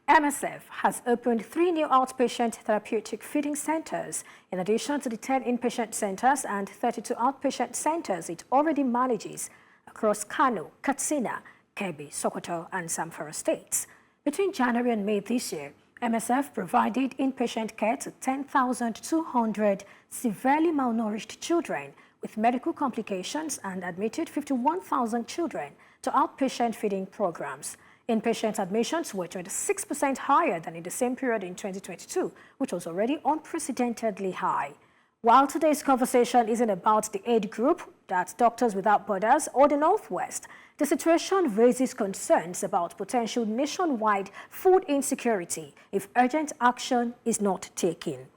MSF has opened 3 new outpatient therapeutic feeding centers, in addition to the 10 inpatient centers and 32 outpatient centers it already manages across Kano, Katsina, Kebbi, Sokoto, and Zamfara states. Between January and May this year, MSF provided inpatient care to 10,200 severely malnourished children with medical complications and admitted 51,000 children to outpatient feeding programs. Inpatient admissions were 26% higher than in the same period in 2022, which was already unprecedentedly high. While today's conversation isn't about the aid group, that's Doctors Without Borders or the Northwest, the situation raises concerns about potential nationwide food insecurity if urgent action is not taken.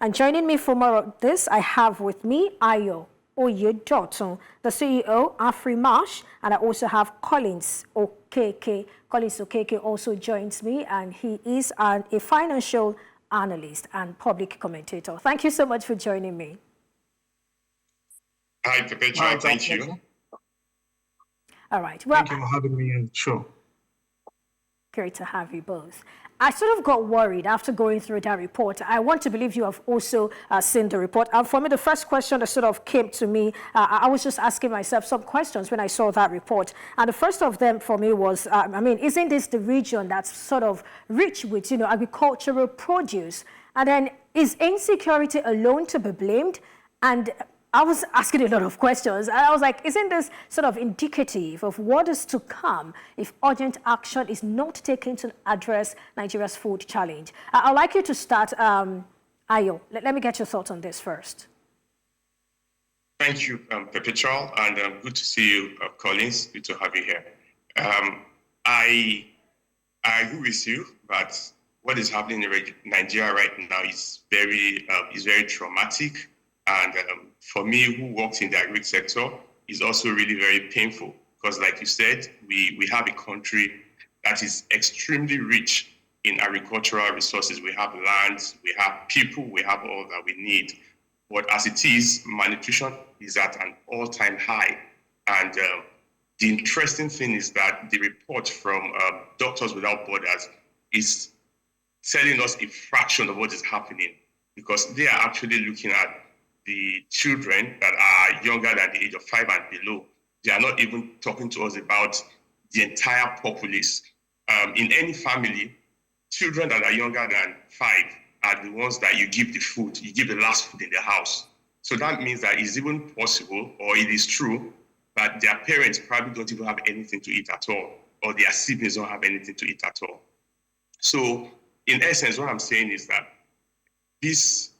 And joining me for more of this, I have with me Oyedotun, the CEO, Afrimash, and I also have Collins Okeke. Collins Okeke also joins me, and he is a financial analyst and public commentator. Thank you so much for joining me. Hi, Perpetua. Thank you. All right. Well, thank you for having me on the show. Great to have you both. I sort of got worried after going through that report. I want to believe you have also seen the report. And for me, the first question that sort of came to me, I was just asking myself some questions when I saw that report. And the first of them for me was, isn't this the region that's sort of rich with, agricultural produce? And then is insecurity alone to be blamed? And I was asking a lot of questions. And I was like, isn't this sort of indicative of what is to come if urgent action is not taken to address Nigeria's food challenge? I'd like you to start, Ayo. Let me get your thoughts on this first. Thank you, Perpetual, and good to see you, Collins. Good to have you here. I agree with you that what is happening in Nigeria right now is very traumatic. And for me, who works in the agri sector, is also really very painful because, like you said, we have a country that is extremely rich in agricultural resources. We have land, we have people, we have all that we need. But as it is, malnutrition is at an all-time high. And the interesting thing is that the report from Doctors Without Borders is telling us a fraction of what is happening, because they are actually looking at the children that are younger than the age of 5 and below. They are not even talking to us about the entire populace. In any family, children that are younger than 5 are the ones that you give the food, you give the last food in the house. So that means that it's even possible, or it is true, that their parents probably don't even have anything to eat at all, or their siblings don't have anything to eat at all. So in essence, what I'm saying is that this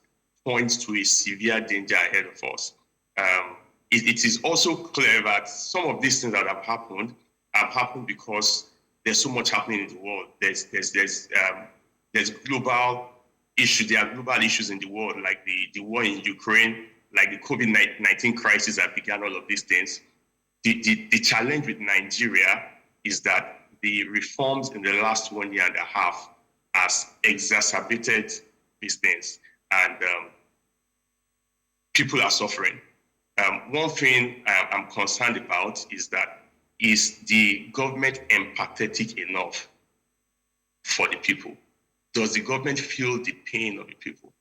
points to a severe danger ahead of us. It is also clear that some of these things that have happened because there's so much happening in the world. There's global issues. There are global issues in the world, like the war in Ukraine, like the COVID-19 crisis that began all of these things. The challenge with Nigeria is that the reforms in the last 1.5 years has exacerbated these things, and people are suffering. One thing I'm concerned about is the government empathetic enough for the people? Does the government feel the pain of the people?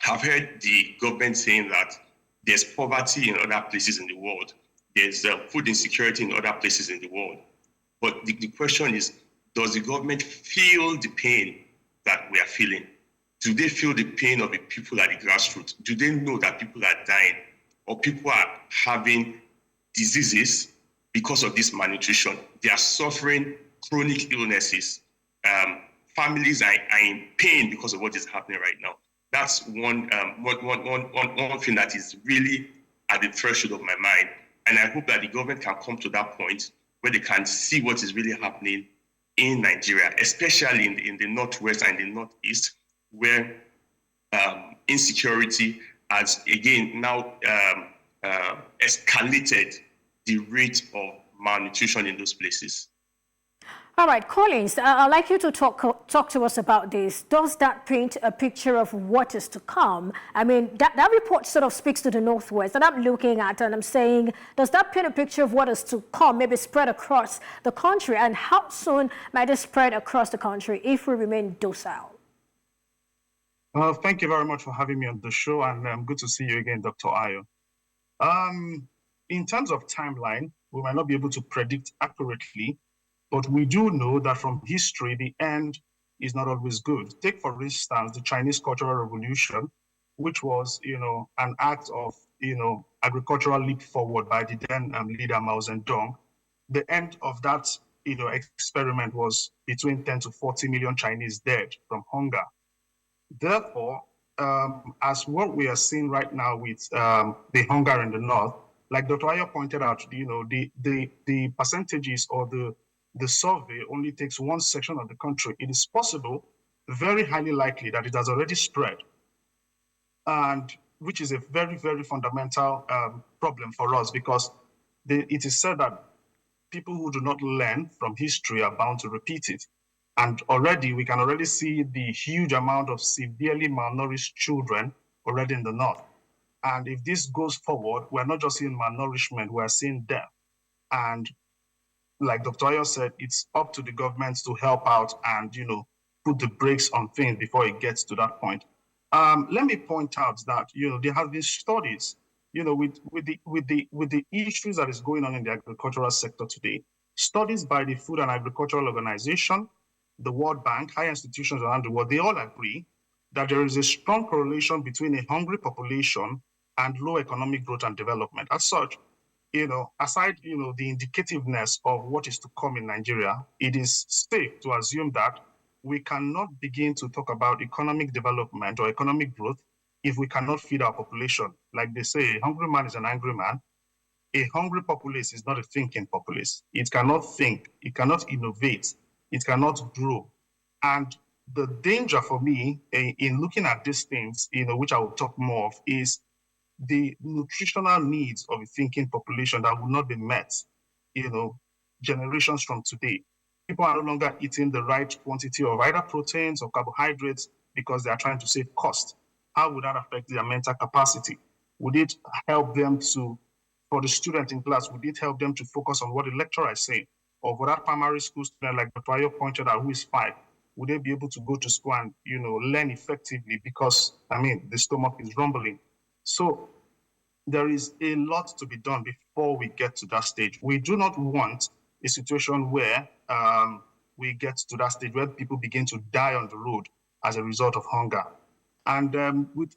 I've heard the government saying that there's poverty in other places in the world. There's food insecurity in other places in the world. But the question is, does the government feel the pain that we are feeling? Do they feel the pain of the people at the grassroots? Do they know that people are dying, or people are having diseases because of this malnutrition? They are suffering chronic illnesses. Families are in pain because of what is happening right now. That's one thing that is really at the threshold of my mind. And I hope that the government can come to that point where they can see what is really happening in Nigeria, especially in the Northwest and the Northeast, where insecurity has again now escalated the rate of malnutrition in those places. All right, Collins, I'd like you to talk to us about this. Does that paint a picture of what is to come? I mean, that report sort of speaks to the Northwest that I'm looking at, and I'm saying, does that paint a picture of what is to come, maybe spread across the country? And how soon might it spread across the country if we remain docile? Thank you very much for having me on the show, and good to see you again, Dr. Ayo. In terms of timeline, we might not be able to predict accurately, but we do know that from history, the end is not always good. Take, for instance, the Chinese Cultural Revolution, which was, an act of, agricultural leap forward by the then leader Mao Zedong. The end of that, experiment was between 10 to 40 million Chinese dead from hunger. Therefore, as what we are seeing right now with the hunger in the north, like Dr. Ayo pointed out, the percentages or the survey only takes one section of the country. It is possible, very highly likely, that it has already spread, and which is a very, very fundamental problem for us, because it is said that people who do not learn from history are bound to repeat it. And we can already see the huge amount of severely malnourished children already in the north. And if this goes forward, we're not just seeing malnourishment, we're seeing death. And like Dr. Ayo said, it's up to the governments to help out and, put the brakes on things before it gets to that point. Let me point out that, there have been studies, with the issues that is going on in the agricultural sector today, studies by the Food and Agricultural Organization, the World Bank, higher institutions around the world, they all agree that there is a strong correlation between a hungry population and low economic growth and development. As such, aside, the indicativeness of what is to come in Nigeria, it is safe to assume that we cannot begin to talk about economic development or economic growth if we cannot feed our population. Like they say, a hungry man is an angry man. A hungry populace is not a thinking populace. It cannot think, it cannot innovate, it cannot grow. And the danger for me in looking at these things, which I will talk more of, is the nutritional needs of a thinking population that will not be met, generations from today. People are no longer eating the right quantity of either proteins or carbohydrates because they are trying to save cost. How would that affect their mental capacity? Would it help them for the student in class, would it help them to focus on what the lecturer is saying? Or for that primary school student, like Dr. Ayo pointed out, who is 5, would they be able to go to school and, learn effectively because, the stomach is rumbling? So there is a lot to be done before we get to that stage. We do not want a situation where we get to that stage where people begin to die on the road as a result of hunger. And with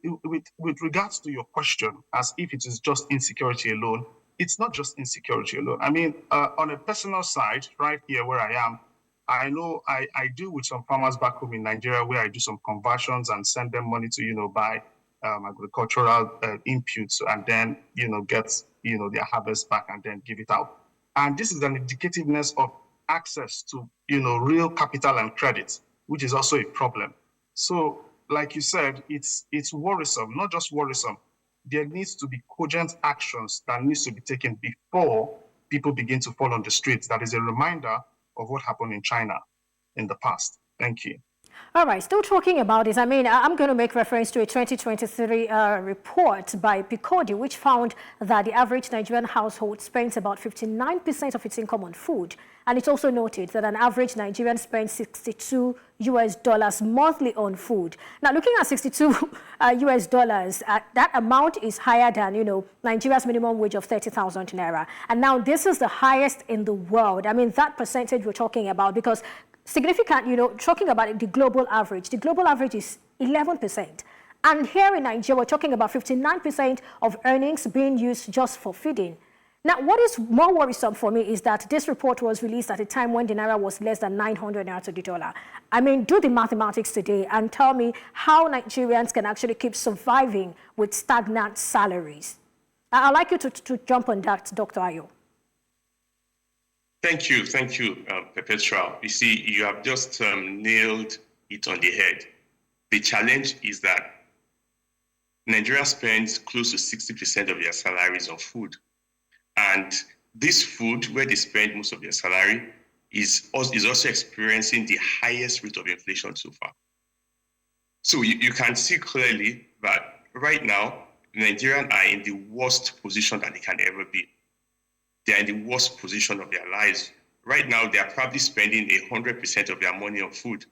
regards to your question, as if it is just insecurity alone, it's not just insecurity alone. On a personal side, right here where I am, I know I deal with some farmers back home in Nigeria where I do some conversions and send them money to, buy agricultural inputs and then, get, their harvest back and then give it out. And this is an indicativeness of access to, real capital and credit, which is also a problem. So, like you said, it's worrisome, not just worrisome. There needs to be cogent actions that needs to be taken before people begin to fall on the streets. That is a reminder of what happened in China in the past. Thank you. All right, still talking about this, I'm going to make reference to a 2023 report by Picodi, which found that the average Nigerian household spends about 59% of its income on food. And it also noted that an average Nigerian spends $62 monthly on food. Now, looking at $62 that amount is higher than, Nigeria's minimum wage of 30,000 naira. And now this is the highest in the world. That percentage we're talking about, because significant, talking about the global average is 11%. And here in Nigeria, we're talking about 59% of earnings being used just for feeding. Now, what is more worrisome for me is that this report was released at a time when the naira was less than 900 naira to the dollar. Do the mathematics today and tell me how Nigerians can actually keep surviving with stagnant salaries. I'd like you to jump on that, Dr. Ayo. Thank you, Perpetual. You see, you have just nailed it on the head. The challenge is that Nigeria spends close to 60% of their salaries on food. And this food, where they spend most of their salary, is also experiencing the highest rate of inflation so far. So you can see clearly that right now, Nigerians are in the worst position that they can ever be. They are in the worst position of their lives. Right now, they are probably spending 100% of their money on food.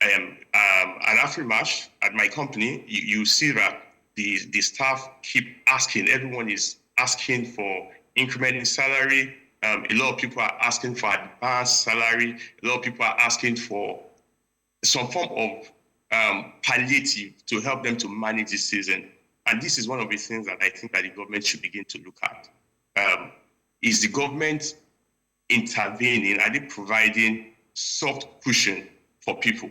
And after March, at my company, you see that the staff keep asking, everyone is asking for increment in salary. A lot of people are asking for advanced salary. A lot of people are asking for some form of palliative to help them to manage this season. And this is one of the things that I think that the government should begin to look at. Is the government intervening? Are they providing soft cushion for people?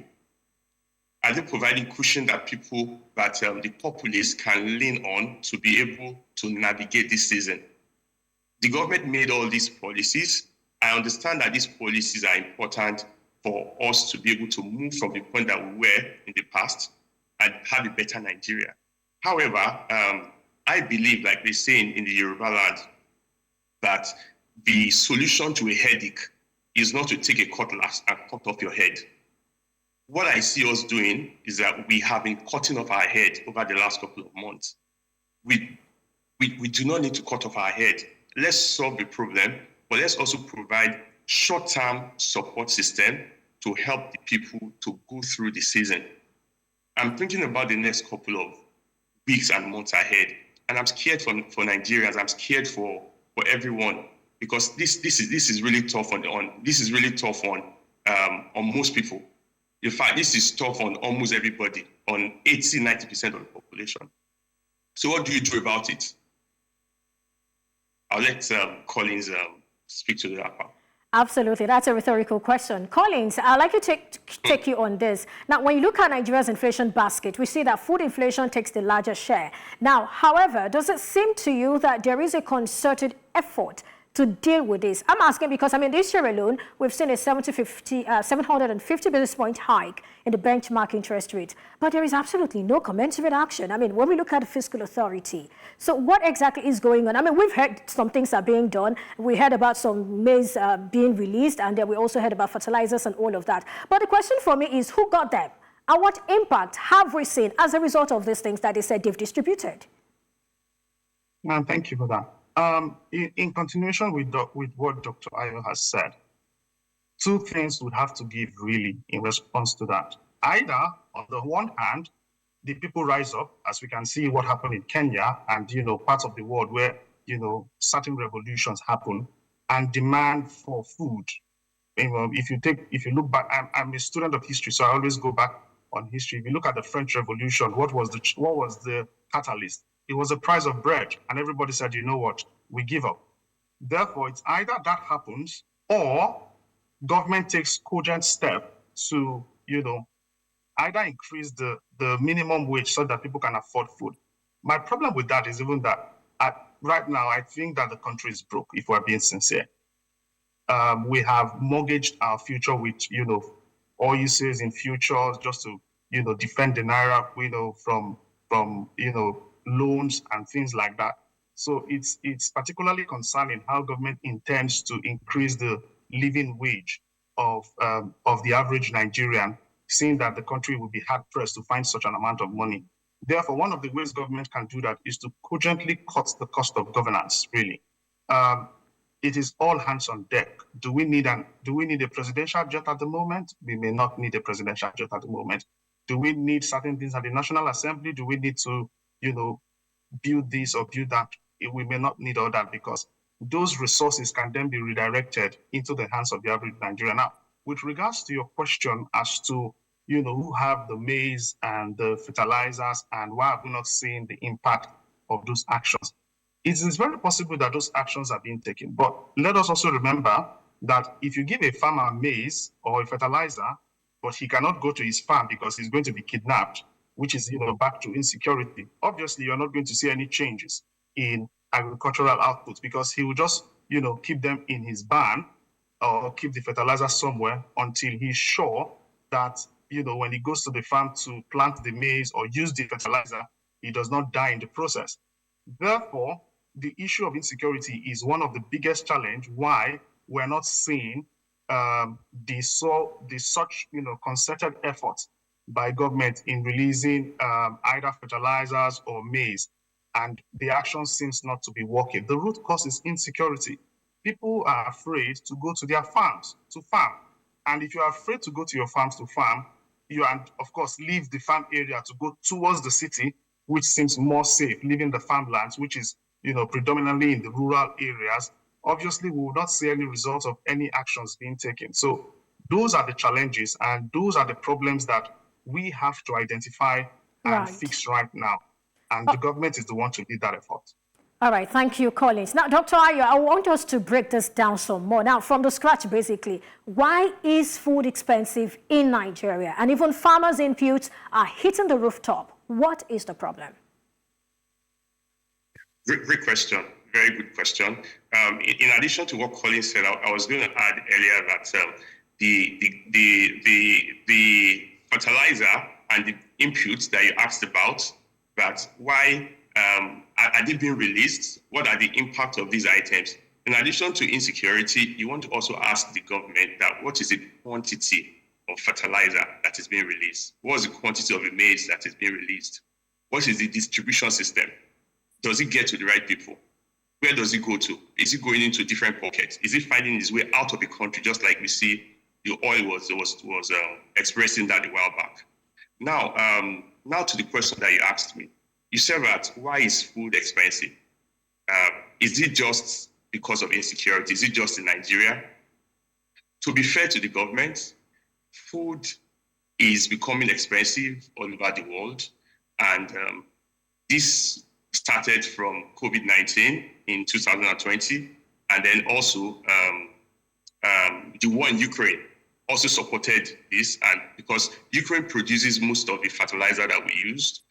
Are they providing cushion that people, that the populace can lean on to be able to navigate this season? The government made all these policies. I understand that these policies are important for us to be able to move from the point that we were in the past and have a better Nigeria. However, I believe, like they say in the Yoruba land, that the solution to a headache is not to take a cutlass and cut off your head. What I see us doing is that we have been cutting off our head over the last couple of months. We do not need to cut off our head. Let's solve the problem, but let's also provide short-term support system to help the people to go through the season. I'm thinking about the next couple of weeks and months ahead, and I'm scared for Nigerians. I'm scared for everyone, because this is really tough on most people. In fact, this is tough on almost everybody, on 80-90% of the population. So what do you do about it? I'll let Collins speak to that part. Absolutely. That's a rhetorical question. Collins, I'd like to take you on this. Now, when you look at Nigeria's inflation basket, we see that food inflation takes the largest share. Now, however, does it seem to you that there is a concerted effort to deal with this? I'm asking because, I mean, this year alone, we've seen a 750 basis point hike in the benchmark interest rate, but there is absolutely no commensurate action. I mean, when we look at the fiscal authority, so what exactly is going on? I mean, we've heard some things are being done. We heard about some maize being released, and then we also heard about fertilizers and all of that. But the question for me is, who got them? And what impact have we seen as a result of these things that they said they've distributed? Thank you for that. In continuation with what Dr. Ayo has said, two things would have to give really in response to that. Either, on the one hand, the people rise up, as we can see what happened in Kenya and, parts of the world where, certain revolutions happen, and demand for food. If you look back, I'm a student of history, so I always go back on history. If you look at the French Revolution, what was the catalyst? It was the price of bread, and everybody said, you know what, we give up. Therefore, it's either that happens or government takes cogent step to, either increase the minimum wage so that people can afford food. My problem with that is even that right now, I think that the country is broke, if we're being sincere. We have mortgaged our future with, all you say is in futures just to, defend the naira, from loans and things like that. So it's particularly concerning how government intends to increase the living wage of the average Nigerian, seeing that the country will be hard-pressed to find such an amount of money. Therefore, one of the ways government can do that is to cogently cut the cost of governance, really. It is all hands on deck. Do we need a presidential jet at the moment? We may not need a presidential jet at the moment. Do we need certain things at the National Assembly? Do we need to, build this or build that? We may not need all that, because those resources can then be redirected into the hands of the average Nigerian. Now, with regards to your question as to, who have the maize and the fertilizers and why have we not seen the impact of those actions? It is very possible that those actions are being taken. But let us also remember that if you give a farmer maize or a fertilizer, but he cannot go to his farm because he's going to be kidnapped, which is, back to insecurity, obviously you're not going to see any changes in agricultural output, because he will just, keep them in his barn or keep the fertilizer somewhere until he's sure that, when he goes to the farm to plant the maize or use the fertilizer, he does not die in the process. Therefore, the issue of insecurity is one of the biggest challenge why we're not seeing such concerted efforts by government in releasing either fertilizers or maize, and the action seems not to be working. The root cause is insecurity. People are afraid to go to their farms to farm. And if you are afraid to go to your farms to farm, you and of course leave the farm area to go towards the city, which seems more safe, leaving the farmlands, which is predominantly in the rural areas. Obviously, we will not see any results of any actions being taken. So those are the challenges and those are the problems that we have to identify and fix right now. And the government is the one to lead that effort. All right, thank you, Collins. Now, Dr. Ayo, I want us to break this down some more. Now, from the scratch, basically, why is food expensive in Nigeria? And even farmers' inputs are hitting the rooftop. What is the problem? Great question. Very good question. In addition to what Collins said, I was going to add earlier that the fertilizer and the inputs that you asked about, that why are they being released? What are the impact of these items? In addition to insecurity, you want to also ask the government that what is the quantity of fertilizer that is being released? What is the quantity of the maize that is being released? What is the distribution system? Does it get to the right people? Where does it go to? Is it going into different pockets? Is it finding its way out of the country, just like we see the oil was expressing that a while back? Now to the question that you asked me. You said that why is food expensive? Is it just because of insecurity? Is it just in Nigeria? To be fair to the government, food is becoming expensive all over the world. And this started from COVID-19 in 2020. And then also the war in Ukraine also supported this. And because Ukraine produces most of the fertilizer that we used,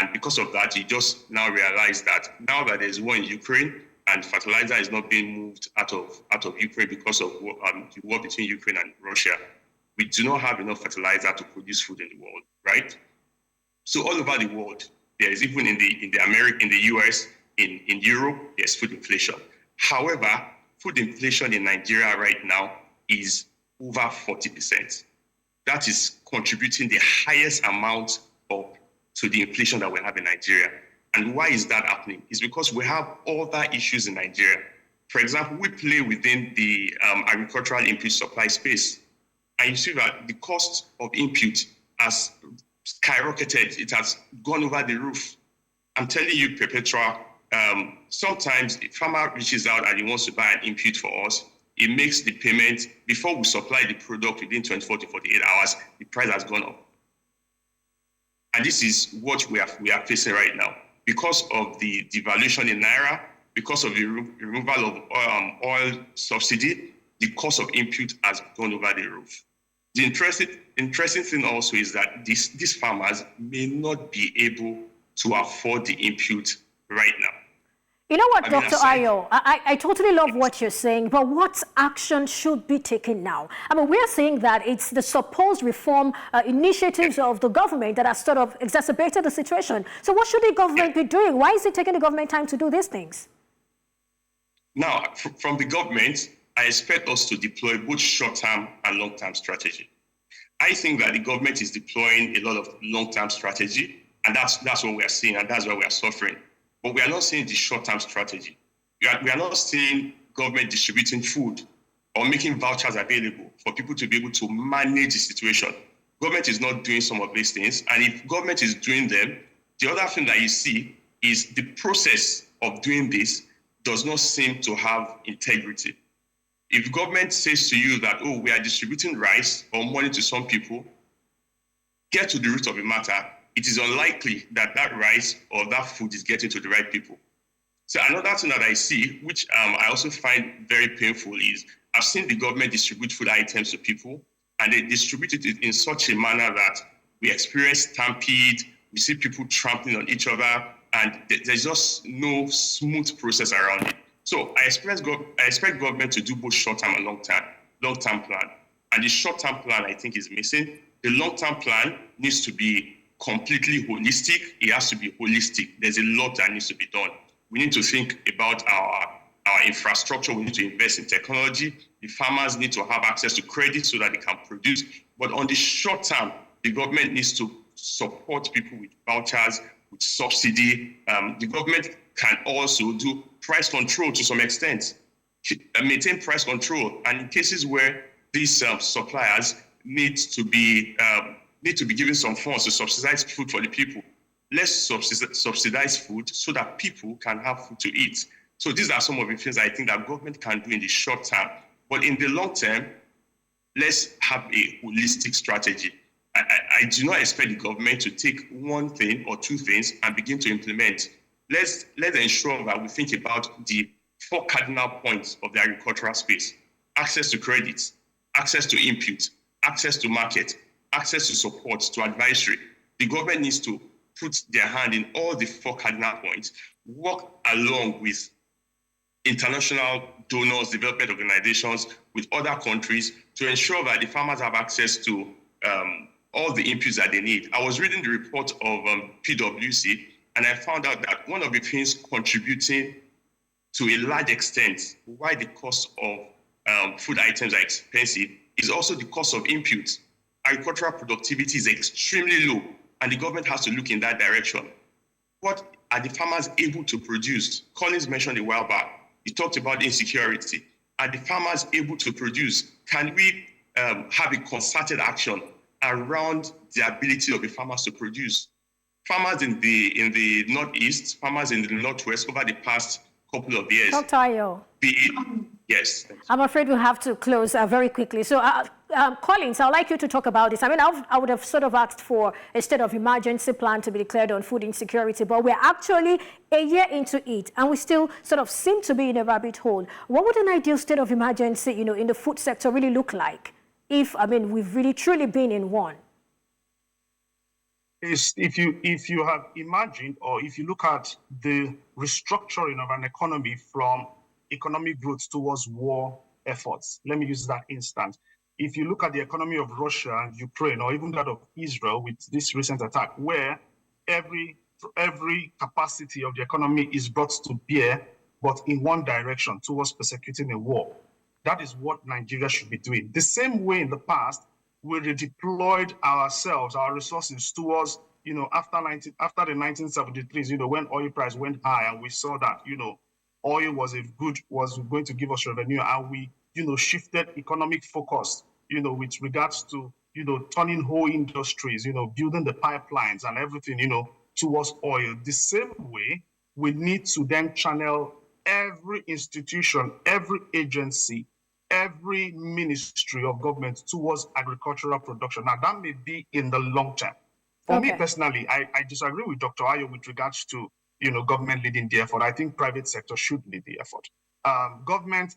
and because of that, you just now realize that now that there's war in Ukraine and fertilizer is not being moved out of Ukraine because of the war between Ukraine and Russia, we do not have enough fertilizer to produce food in the world, right? So all over the world, there is even in the US, in Europe, there's food inflation. However, food inflation in Nigeria right now is over 40%. That is contributing the highest amount to the inflation that we have in Nigeria. And why is that happening? It's because we have other issues in Nigeria. For example, we play within the agricultural input supply space. And you see that the cost of input has skyrocketed. It has gone over the roof. I'm telling you, Perpetua, sometimes if farmer reaches out and he wants to buy an input for us, he makes the payment before we supply the product within 24 to 48 hours, the price has gone up. And this is what we are facing right now. Because of the devaluation in Naira, because of the removal of oil subsidy, the cost of input has gone over the roof. The interesting thing also is that these farmers may not be able to afford the input right now. You know what, Dr. Ayo, I totally love what you're saying, but what action should be taken now? I mean, we're saying that it's the supposed reform initiatives of the government that have sort of exacerbated the situation. So what should the government be doing? Why is it taking the government time to do these things? Now, from the government, I expect us to deploy both short-term and long-term strategy. I think that the government is deploying a lot of long-term strategy, and that's what we are seeing, and that's why we are suffering. But we are not seeing the short-term strategy. We are not seeing government distributing food or making vouchers available for people to be able to manage the situation. Government is not doing some of these things. And if government is doing them, the other thing that you see is the process of doing this does not seem to have integrity. If government says to you that, oh, we are distributing rice or money to some people, get to the root of the matter. It is unlikely that that rice or that food is getting to the right people. So another thing that I see, which I also find very painful, is I've seen the government distribute food items to people, and they distribute it in such a manner that we experience stampede, we see people trampling on each other, and there's just no smooth process around it. So I expect government to do both short-term and long-term plan. And the short-term plan, I think, is missing. The long-term plan needs to be completely holistic. It has to be holistic. There's a lot that needs to be done. We need to think about our infrastructure. We need to invest in technology. The farmers need to have access to credit so that they can produce. But on the short term, the government needs to support people with vouchers, with subsidy. The government can also do price control to some extent, maintain price control. And in cases where these suppliers need to be given some funds to subsidize food for the people, let's subsidize food so that people can have food to eat. So these are some of the things I think that government can do in the short term. But in the long term, let's have a holistic strategy. I do not expect the government to take one thing or two things and begin to implement. Let's ensure that we think about the 4 cardinal points of the agricultural space: access to credit, access to input, access to market, access to support, to advisory. The government needs to put their hand in all the 4 cardinal points, work along with international donors, development organizations, with other countries to ensure that the farmers have access to all the inputs that they need. I was reading the report of PwC, and I found out that one of the things contributing to a large extent why the cost of food items are expensive is also the cost of inputs. Agricultural productivity is extremely low, and the government has to look in that direction. What are the farmers able to produce? Collins mentioned a while back. He talked about insecurity. Are the farmers able to produce? Can we have a concerted action around the ability of the farmers to produce? Farmers in the Northeast, farmers in the Northwest over the past couple of years. Dr. Ayo. Yes. I'm afraid we'll have to close very quickly. So, Collins, I'd like you to talk about this. I mean, I would have sort of asked for a state of emergency plan to be declared on food insecurity, but we're actually a year into it, and we still sort of seem to be in a rabbit hole. What would an ideal state of emergency, in the food sector really look like if, we've really truly been in one? If you have imagined, or if you look at the restructuring of an economy from economic growth towards war efforts, let me use that instance. If you look at the economy of Russia and Ukraine, or even that of Israel with this recent attack, where every capacity of the economy is brought to bear, but in one direction, towards persecuting a war, that is what Nigeria should be doing. The same way in the past, we redeployed ourselves, our resources towards, after the 1973s, when oil price went high, and we saw that, oil was going to give us revenue, and we, shifted economic focus, with regards to, turning whole industries, building the pipelines and everything, towards oil. The same way, we need to then channel every institution, every agency, every ministry of government towards agricultural production. Now, that may be in the long term. For me personally, I disagree with Dr. Ayo with regards to, government leading the effort. I think private sector should lead the effort. Government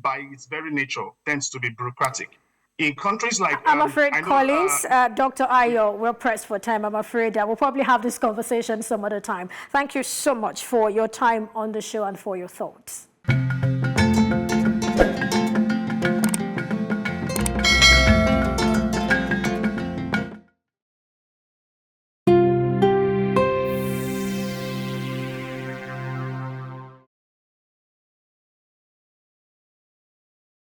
by its very nature tends to be bureaucratic. In countries like... I'm afraid, Collins, Dr. Ayo, we're pressed for time. I'm afraid we'll probably have this conversation some other time. Thank you so much for your time on the show and for your thoughts.